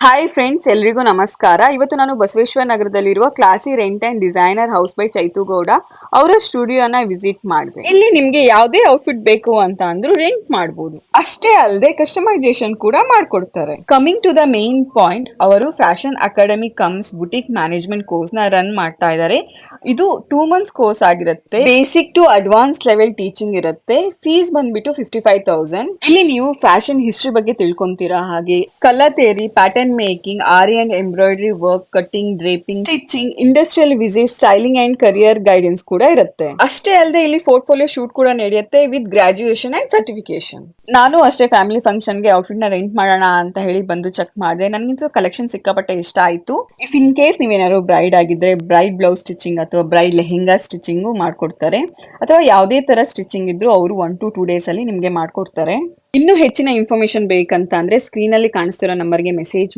Hi friends, ಎಲ್ರಿಗೂ ನಮಸ್ಕಾರ. ಇವತ್ತು ನಾನು ಬಸವೇಶ್ವರ ನಗರದಲ್ಲಿರುವ classy rent and designer house by Chaitu Gowda ಅವರ ಸ್ಟುಡಿಯೋನ ವಿಸಿಟ್ ಮಾಡಿದೆ. ಇಲ್ಲಿ ನಿಮ್ಗೆ ಯಾವುದೇ ಔಟ್ಫಿಟ್ ಬೇಕು ಅಂತ ಅಂದ್ರೂ ರೆಂಟ್ ಮಾಡಬಹುದು. ಅಷ್ಟೇ ಅಲ್ಲದೆ ಕಸ್ಟಮೈಸೇಷನ್ ಕೂಡ ಮಾಡ್ಕೊಡ್ತಾರೆ. Coming to the main point, ಅವರು fashion academy comes boutique management course ನ ರನ್ ಮಾಡ್ತಾ ಇದ್ದಾರೆ. ಇದು 2 months ಕೋರ್ಸ್ ಆಗಿರುತ್ತೆ. Basic to advance level teaching ಇರುತ್ತೆ. ಫೀಸ್ ಬಂದ್ಬಿಟ್ಟು 55,000. ಇಲ್ಲಿ ನೀವು ಫ್ಯಾಷನ್ ಹಿಸ್ಟ್ರಿ ಬಗ್ಗೆ ತಿಳ್ಕೊಂತೀರಾ, ಹಾಗೆ colour theory, pattern making, aari and embroidery work, cutting, draping, stitching, industrial visit, styling and career guidance ಕೂಡ ಇರುತ್ತೆ. ಅಷ್ಟೇ ಅಲ್ಲದೆ ಇಲ್ಲಿ ಪೋರ್ಟ್ಫೋಲಿಯೋ ಶೂಟ್ ಕೂಡ ನಡೆಯುತ್ತೆ ವಿತ್ ಗ್ರಾಜುಯೇಷನ್ ಅಂಡ್ ಸರ್ಟಿಫಿಕೇಶನ್. ನಾನು ಅಷ್ಟೇ ಫ್ಯಾಮಿಲಿ ಫಂಕ್ಷನ್ಗೆ ಔಟ್ಫಿಟ್ ನ ರೆಂಟ್ ಮಾಡೋಣ ಅಂತ ಹೇಳಿ ಬಂದು ಚೆಕ್ ಮಾಡಿದೆ. ನನಗಿಂತೂ ಕಲೆಕ್ಷನ್ ಸಿಕ್ಕಾಪಟ್ಟೆ ಇಷ್ಟ ಆಯ್ತು. ಇಫ್ ಇನ್ ಕೇಸ್ ನೀವೇನಾದ್ರು ಬ್ರೈಡ್ ಆಗಿದ್ರೆ ಬ್ರೈಡ್ ಬ್ಲೌಸ್ ಸ್ಟಿಚಿಂಗ್ ಅಥವಾ ಬ್ರೈಡ್ ಲೆಹೆಂಗಾ ಸ್ಟಿಚಿಂಗು ಮಾಡ್ಕೊಡ್ತಾರೆ, ಅಥವಾ ಯಾವುದೇ ತರ ಸ್ಟಿಚಿಂಗ್ ಇದ್ರೂ ಅವರು 1 to 2 days ಅಲ್ಲಿ ನಿಮ್ಗೆ ಮಾಡ್ಕೊಡ್ತಾರೆ. ಇನ್ನೂ ಹೆಚ್ಚಿನ ಇನ್ಫಾರ್ಮೇಶನ್ ಬೇಕಂತ ಅಂದ್ರೆ ಸ್ಕ್ರೀನ್ ಅಲ್ಲಿ ಕಾಣಿಸ್ತಿರೋ ನಂಬರ್ಗೆ ಮೆಸೇಜ್